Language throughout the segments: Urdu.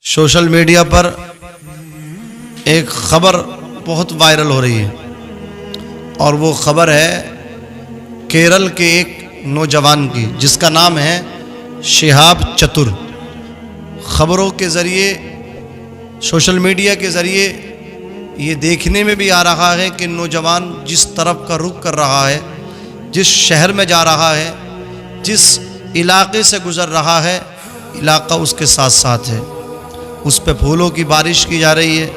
سوشل میڈیا پر ایک خبر بہت وائرل ہو رہی ہے اور وہ خبر ہے کیرل کے ایک نوجوان کی جس کا نام ہے شہاب چتر۔ خبروں کے ذریعے سوشل میڈیا کے ذریعے یہ دیکھنے میں بھی آ رہا ہے کہ نوجوان جس طرف کا رخ کر رہا ہے، جس شہر میں جا رہا ہے، جس علاقے سے گزر رہا ہے، علاقہ اس کے ساتھ ساتھ ہے، اس پہ پھولوں کی بارش کی جا رہی ہے،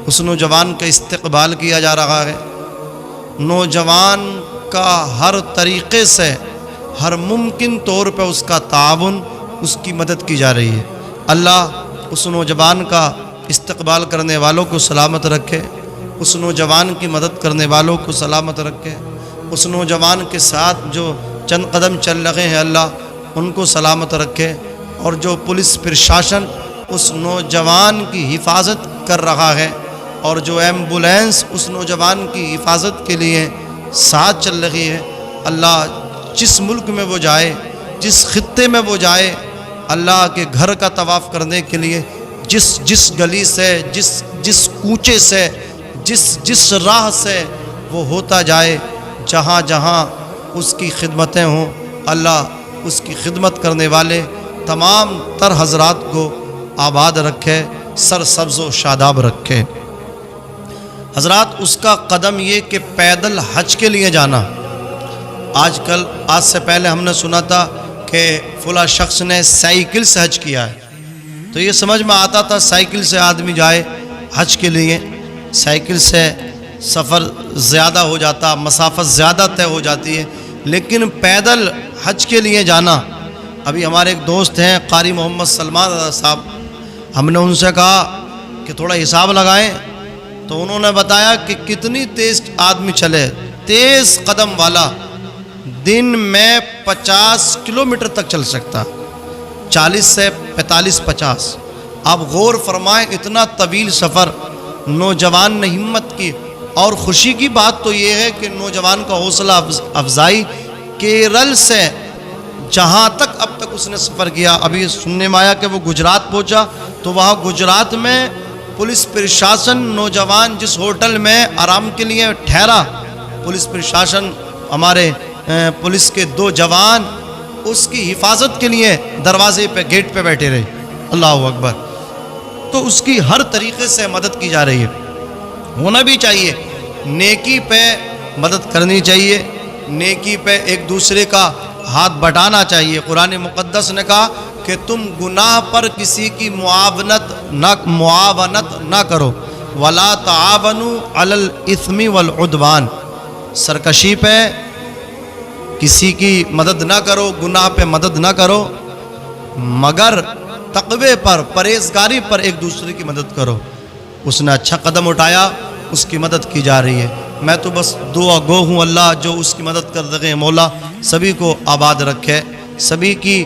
اس نوجوان کا استقبال کیا جا رہا ہے، نوجوان کا ہر طریقے سے ہر ممکن طور پہ اس کا تعاون، اس کی مدد کی جا رہی ہے۔ اللہ اس نوجوان کا استقبال کرنے والوں کو سلامت رکھے، اس نوجوان کی مدد کرنے والوں کو سلامت رکھے، اس نوجوان کے ساتھ جو چند قدم چل رہے ہیں اللہ ان کو سلامت رکھے، اور جو پولیس پرشاسن اس نوجوان کی حفاظت کر رہا ہے اور جو ایمبولینس اس نوجوان کی حفاظت کے لیے ساتھ چل رہی ہے، اللہ جس ملک میں وہ جائے، جس خطے میں وہ جائے، اللہ کے گھر کا طواف کرنے کے لیے جس گلی سے، جس کوچے سے، جس راہ سے وہ ہوتا جائے، جہاں جہاں اس کی خدمتیں ہوں، اللہ اس کی خدمت کرنے والے تمام تر حضرات کو آباد رکھے، سرسبز و شاداب رکھے۔ حضرات، اس کا قدم یہ کہ پیدل حج کے لیے جانا، آج سے پہلے ہم نے سنا تھا کہ فلاں شخص نے سائیکل سے حج کیا ہے، تو یہ سمجھ میں آتا تھا سائیکل سے آدمی جائے حج کے لیے، سائیکل سے سفر زیادہ ہو جاتا، مسافت زیادہ طے ہو جاتی ہے، لیکن پیدل حج کے لیے جانا۔ ابھی ہمارے ایک دوست ہیں قاری محمد سلمان صاحب، ہم نے ان سے کہا کہ تھوڑا حساب لگائیں، تو انہوں نے بتایا کہ کتنی تیز آدمی چلے، تیز قدم والا دن میں 50 کلومیٹر تک چل سکتا، 40 سے 45-50۔ آپ غور فرمائیں، اتنا طویل سفر نوجوان نے ہمت کی، اور خوشی کی بات تو یہ ہے کہ نوجوان کا حوصلہ افزائی کیرل سے جہاں تک اب تک اس نے سفر کیا، ابھی سننے میں آیا کہ وہ گجرات پہنچا، تو وہاں گجرات میں پولیس پرشاسن نوجوان جس ہوٹل میں آرام کے لیے ٹھہرا، پولیس پرشاسن ہمارے پولیس کے 2 جوان اس کی حفاظت کے لیے دروازے پہ گیٹ پہ بیٹھے رہے۔ اللہ اکبر۔ تو اس کی ہر طریقے سے مدد کی جا رہی ہے، ہونا بھی چاہیے، نیکی پہ مدد کرنی چاہیے، نیکی پہ ایک دوسرے کا ہاتھ بٹانا چاہیے۔ قرآن مقدس نے کہا کہ تم گناہ پر کسی کی معاونت نہ کرو، وَلَا تَعَاوَنُوا عَلَى الْإِثْمِ وَالْعُدْوَانِ، سرکشی پہ کسی کی مدد نہ کرو، گناہ پہ مدد نہ کرو، مگر تقوی پر، پرہیزگاری پر ایک دوسرے کی مدد کرو۔ اس نے اچھا قدم اٹھایا، اس کی مدد کی جا رہی ہے۔ میں تو بس دعا گو ہوں، اللہ جو اس کی مدد کر دے، مولا سبھی کو آباد رکھے، سبھی کی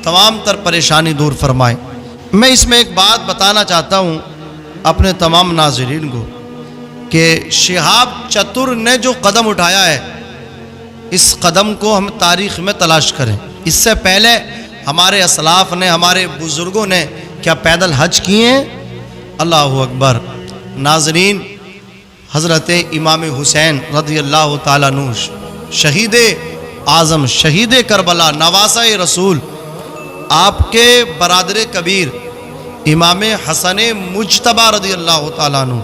تمام تر پریشانی دور فرمائے۔ میں اس میں ایک بات بتانا چاہتا ہوں اپنے تمام ناظرین کو کہ شہاب چتر نے جو قدم اٹھایا ہے، اس قدم کو ہم تاریخ میں تلاش کریں۔ اس سے پہلے ہمارے اسلاف نے، ہمارے بزرگوں نے کیا پیدل حج کیے ہیں؟ اللہ اکبر۔ ناظرین، حضرت امام حسین رضی اللہ تعالیٰ عنہ، شہید اعظم، شہید کربلا، نواسہ رسول، آپ کے برادر کبیر امام حسن مجتبی رضی اللہ تعالیٰ عنہ،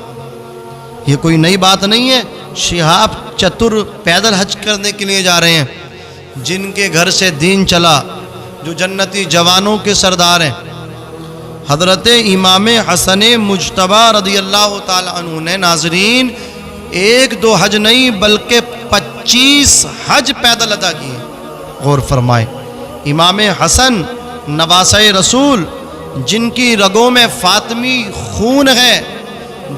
یہ کوئی نئی بات نہیں ہے۔ شہاب چتر پیدل حج کرنے کے لیے جا رہے ہیں، جن کے گھر سے دین چلا، جو جنتی جوانوں کے سردار ہیں، حضرت امام حسن مجتبی رضی اللہ تعالیٰ عنہ نے ناظرین 1-2 حج نہیں بلکہ 25 حج پیدل ادا کیے۔ غور فرمائیں، امام حسن نواسہ رسول، جن کی رگوں میں فاطمی خون ہے،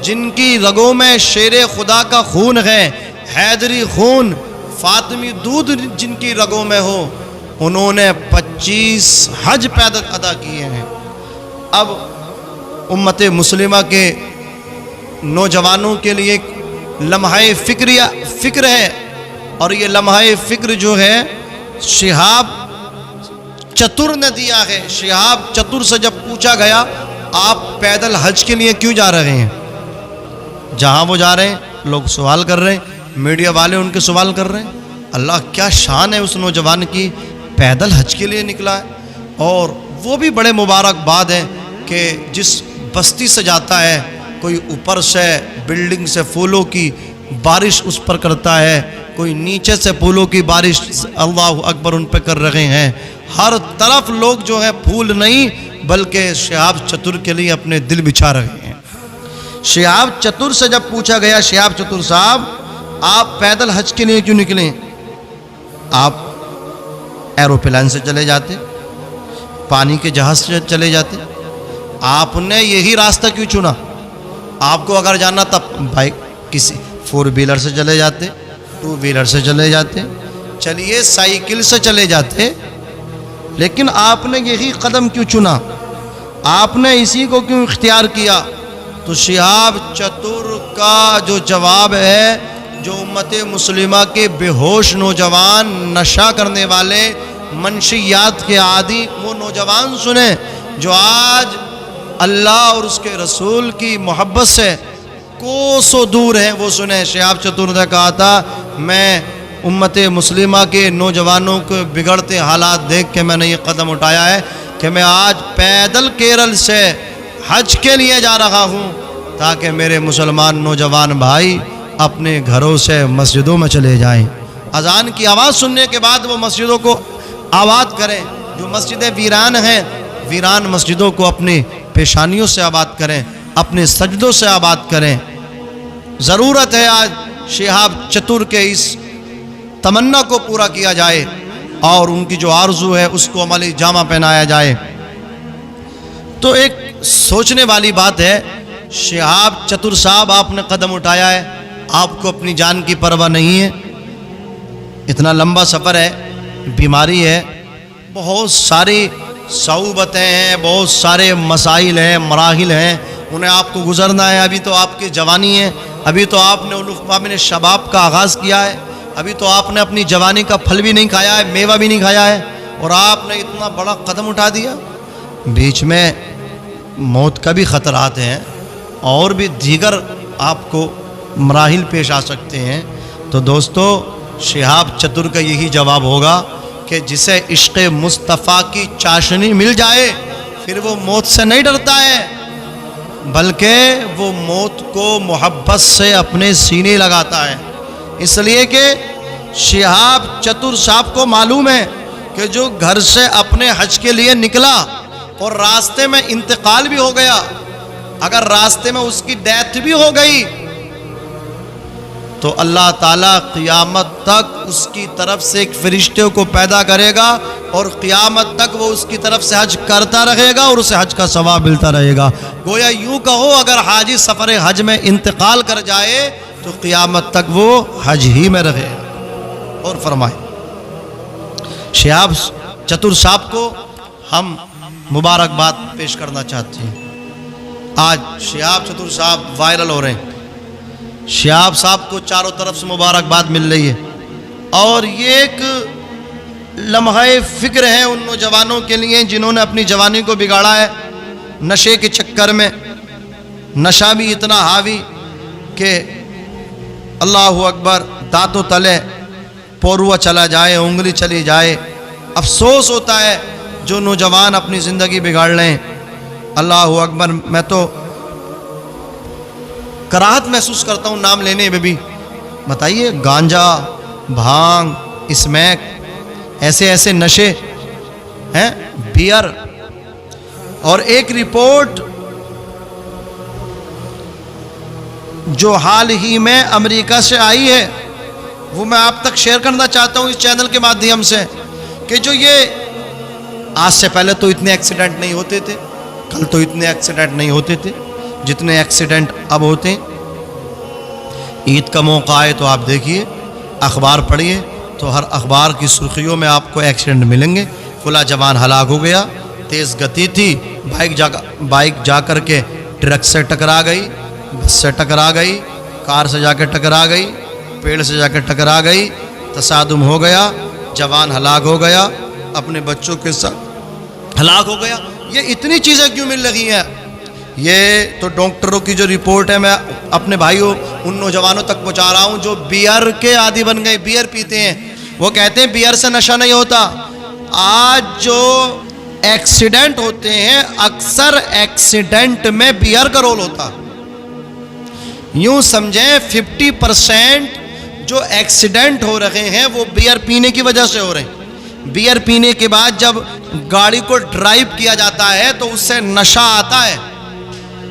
جن کی رگوں میں شیر خدا کا خون ہے، حیدری خون، فاطمی دودھ جن کی رگوں میں ہو، انہوں نے 25 حج پیدل ادا کیے ہیں۔ اب امت مسلمہ کے نوجوانوں کے لیے ایک لمحہ فکر ہے، اور یہ لمحہ فکر جو ہے شہاب چتر نے دیا ہے۔ شہاب چتر سے جب پوچھا گیا آپ پیدل حج کے لیے کیوں جا رہے ہیں؟ جہاں وہ جا رہے ہیں لوگ سوال کر رہے ہیں، میڈیا والے ان کے سوال کر رہے ہیں۔ اللہ کیا شان ہے اس نوجوان کی، پیدل حج کے لیے نکلا ہے۔ اور وہ بھی بڑے مبارک باد ہے کہ جس بستی سے جاتا ہے، کوئی اوپر سے بلڈنگ سے پھولوں کی بارش اس پر کرتا ہے، کوئی نیچے سے پھولوں کی بارش اللہ اکبر ان پہ کر رہے ہیں۔ ہر طرف لوگ جو ہے پھول نہیں بلکہ شہاب چتر کے لیے اپنے دل بچھا رہے ہیں۔ شہاب چتر سے جب پوچھا گیا، شہاب چتر صاحب آپ پیدل حج کے لیے کیوں نکلیں؟ آپ ایروپلین سے چلے جاتے، پانی کے جہاز سے چلے جاتے، آپ نے یہی راستہ کیوں چنا؟ آپ کو اگر جانا تب بائک کسی 4 ویلر سے چلے جاتے، 2 ویلر سے چلے جاتے، چلیے سائیکل سے چلے جاتے، لیکن آپ نے یہی قدم کیوں چنا؟ آپ نے اسی کو کیوں اختیار کیا؟ تو شہاب چتر کا جو جواب ہے، جو امت مسلمہ کے بے ہوش نوجوان، نشہ کرنے والے، منشیات کے عادی وہ نوجوان سنیں جو آج اللہ اور اس کے رسول کی محبت سے کوسوں دور ہیں، وہ سنیں۔ شہاب چتر نے کہا تھا میں امت مسلمہ کے نوجوانوں کے بگڑتے حالات دیکھ کے میں نے یہ قدم اٹھایا ہے کہ میں آج پیدل کیرل سے حج کے لیے جا رہا ہوں تاکہ میرے مسلمان نوجوان بھائی اپنے گھروں سے مسجدوں میں چلے جائیں، اذان کی آواز سننے کے بعد وہ مسجدوں کو آباد کریں، جو مسجدیں ویران ہیں ویران مسجدوں کو اپنی پیشانیوں سے آباد کریں، اپنے سجدوں سے آباد کریں۔ ضرورت ہے آج شہاب چتر کے اس تمنا کو پورا کیا جائے اور ان کی جو آرزو ہے اس کو عملی جامہ پہنایا جائے۔ تو ایک سوچنے والی بات ہے، شہاب چتر صاحب آپ نے قدم اٹھایا ہے، آپ کو اپنی جان کی پرواہ نہیں ہے، اتنا لمبا سفر ہے، بیماری ہے، بہت ساری صعوبتیں ہیں، بہت سارے مسائل ہیں، مراحل ہیں، انہیں آپ کو گزرنا ہے۔ ابھی تو آپ کی جوانی ہے، ابھی تو آپ نے علوم شباب کا آغاز کیا ہے، ابھی تو آپ نے اپنی جوانی کا پھل بھی نہیں کھایا ہے، میوہ بھی نہیں کھایا ہے، اور آپ نے اتنا بڑا قدم اٹھا دیا۔ بیچ میں موت کا بھی خطرات ہیں اور بھی دیگر آپ کو مراحل پیش آ سکتے ہیں۔ تو دوستو شہاب چتر کا یہی جواب ہوگا کہ جسے عشق مصطفیٰ کی چاشنی مل جائے پھر وہ موت سے نہیں ڈرتا ہے، بلکہ وہ موت کو محبت سے اپنے سینے لگاتا ہے۔ اس لیے کہ شہاب چتر صاحب کو معلوم ہے کہ جو گھر سے اپنے حج کے لیے نکلا اور راستے میں انتقال بھی ہو گیا، اگر راستے میں اس کی ڈیتھ بھی ہو گئی تو اللہ تعالیٰ قیامت تک اس کی طرف سے ایک فرشتے کو پیدا کرے گا اور قیامت تک وہ اس کی طرف سے حج کرتا رہے گا اور اسے حج کا ثواب ملتا رہے گا۔ گویا یوں کہو اگر حاجی سفر حج میں انتقال کر جائے تو قیامت تک وہ حج ہی میں رہے گا۔ اور فرمائے شہاب چتر صاحب کو ہم مبارکباد پیش کرنا چاہتے ہیں۔ آج شہاب چتر صاحب وائرل ہو رہے ہیں، شہاب صاحب کو چاروں طرف سے مبارکباد مل رہی ہے، اور یہ ایک لمحہ فکر ہے ان نوجوانوں کے لیے جنہوں نے اپنی جوانی کو بگاڑا ہے نشے کے چکر میں۔ نشہ بھی اتنا حاوی کہ اللہ اکبر، دانتوں تلے پوروا چلا جائے، انگلی چلی جائے۔ افسوس ہوتا ہے جو نوجوان اپنی زندگی بگاڑ لیں۔ اللہ اکبر، میں تو کراہت محسوس کرتا ہوں نام لینے میں بھی۔ بتائیے گانجا، بھانگ، اسمیک، ایسے نشے ہیں، بیئر۔ اور ایک رپورٹ جو حال ہی میں امریکہ سے آئی ہے وہ میں آپ تک شیئر کرنا چاہتا ہوں اس چینل کے مادھیم سے، کہ جو یہ آج سے پہلے تو اتنے ایکسیڈنٹ نہیں ہوتے تھے، کل تو اتنے ایکسیڈنٹ نہیں ہوتے تھے جتنے ایکسیڈنٹ اب ہوتے ہیں۔ عید کا موقع آئے تو آپ دیکھیے، اخبار پڑھیے تو ہر اخبار کی سرخیوں میں آپ کو ایکسیڈنٹ ملیں گے۔ فلاں جوان ہلاک ہو گیا، تیز گتی تھی، بائک جا کر کے ٹرک سے ٹکرا گئی، بس سے ٹکرا گئی، کار سے جا کے ٹکرا گئی، پیڑ سے جا کے ٹکرا گئی، تصادم ہو گیا، جوان ہلاک ہو گیا، اپنے بچوں کے ساتھ ہلاک ہو گیا۔ یہ اتنی چیزیں کیوں مل رہی ہیں؟ یہ تو ڈاکٹروں کی جو رپورٹ ہے، میں اپنے بھائیوں ان نوجوانوں تک پہنچا رہا ہوں جو بیئر کے عادی بن گئے، بیئر پیتے ہیں۔ وہ کہتے ہیں بیئر سے نشہ نہیں ہوتا۔ آج جو ایکسیڈنٹ ہوتے ہیں اکثر ایکسیڈنٹ میں بیئر کا رول ہوتا۔ یوں سمجھیں 50% جو ایکسیڈنٹ ہو رہے ہیں وہ بیئر پینے کی وجہ سے ہو رہے ہیں۔ بیئر پینے کے بعد جب گاڑی کو ڈرائیو کیا جاتا ہے تو اس سے نشہ آتا ہے،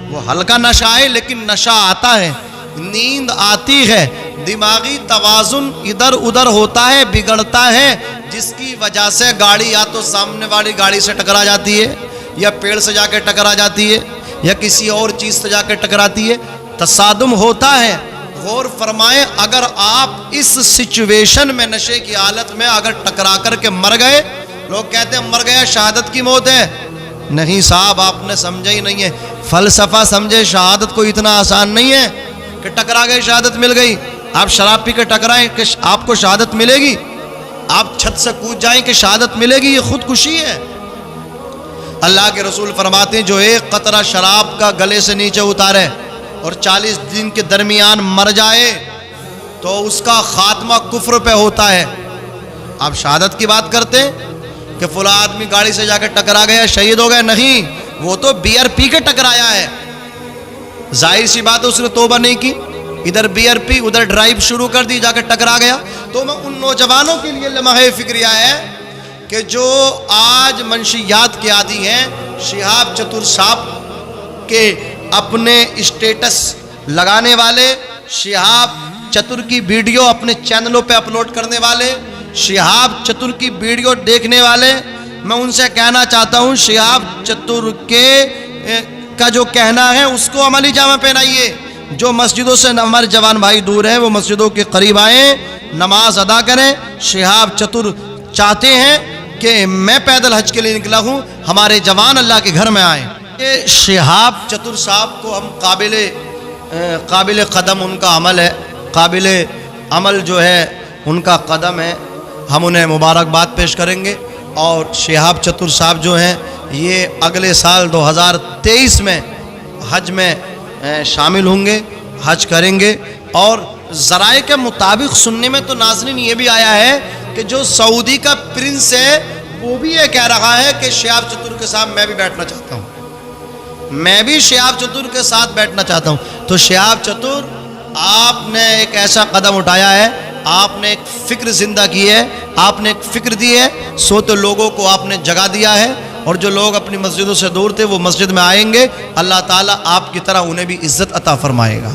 وہ ہلکا نشہ ہے لیکن نشہ آتا ہے، نیند آتی ہے، دماغی توازن ادھر ادھر ہوتا ہے، بگڑتا ہے، جس کی وجہ سے گاڑی یا تو سامنے والی گاڑی سے ٹکرا جاتی ہے، یا پیڑ سے جا کے ٹکرا جاتی ہے، یا کسی اور چیز سے جا کے ٹکراتی ہے، تصادم ہوتا ہے۔ غور فرمائیں، اگر آپ اس سچویشن میں نشے کی حالت میں اگر ٹکرا کر کے مر گئے، لوگ کہتے ہیں مر گیا شہادت کی موت ہے۔ نہیں صاحب، آپ نے سمجھا ہی نہیں ہے، فلسفہ سمجھے، شہادت کوئی اتنا آسان نہیں ہے کہ ٹکرا گئے شہادت مل گئی۔ آپ شراب پی کے ٹکرائیں کہ آپ کو شہادت ملے گی؟ آپ چھت سے کود جائیں کہ شہادت ملے گی؟ یہ خودکشی ہے۔ اللہ کے رسول فرماتے ہیں جو ایک قطرہ شراب کا گلے سے نیچے اتارے اور 40 دن کے درمیان مر جائے تو اس کا خاتمہ کفر پہ ہوتا ہے۔ آپ شہادت کی بات کرتے ہیں کہ فلاں آدمی گاڑی سے جا کے ٹکرا گیا شہید ہو گیا، نہیں، وہ تو بیئر پی کے ٹکرایا ہے۔ ظاہر سی بات ہے اس نے توبہ نہیں کی، ادھر بیئر پی ادھر ڈرائیو شروع کر دی، جا کے ٹکرا گیا۔ تو میں ان نوجوانوں کے لیے لمحہ فکریہ ہے کہ جو آج منشیات کے عادی ہیں، شہاب چتر صاحب کے اپنے اسٹیٹس لگانے والے، شہاب چتر کی ویڈیو اپنے چینلوں پہ اپلوڈ کرنے والے، شہاب چتر کی ویڈیو دیکھنے والے، میں ان سے کہنا چاہتا ہوں شہاب چتر کا جو کہنا ہے اس کو عملی جامہ پہنائیے۔ جو مسجدوں سے ہمارے جوان بھائی دور ہیں وہ مسجدوں کے قریب آئیں، نماز ادا کریں۔ شہاب چتر چاہتے ہیں کہ میں پیدل حج کے لیے نکلا ہوں، ہمارے جوان اللہ کے گھر میں آئیں۔ شہاب چتر صاحب کو ہم قابل قدم ان کا عمل ہے، قابل عمل جو ہے ان کا قدم ہے، ہم انہیں مبارکباد پیش کریں گے۔ اور شہاب چتر صاحب جو ہیں یہ اگلے سال 2023 میں حج میں شامل ہوں گے، حج کریں گے۔ اور ذرائع کے مطابق سننے میں تو ناظرین یہ بھی آیا ہے کہ جو سعودی کا پرنس ہے وہ بھی یہ کہہ رہا ہے کہ شہاب چتر کے ساتھ میں بھی بیٹھنا چاہتا ہوں، میں بھی شہاب چتر کے ساتھ بیٹھنا چاہتا ہوں۔ تو شہاب چتر، آپ نے ایک ایسا قدم اٹھایا ہے، آپ نے ایک فکر زندہ کی ہے، آپ نے ایک فکر دی ہے، سوتے لوگوں کو آپ نے جگہ دیا ہے، اور جو لوگ اپنی مسجدوں سے دور تھے وہ مسجد میں آئیں گے، اللہ تعالیٰ آپ کی طرح انہیں بھی عزت عطا فرمائے گا۔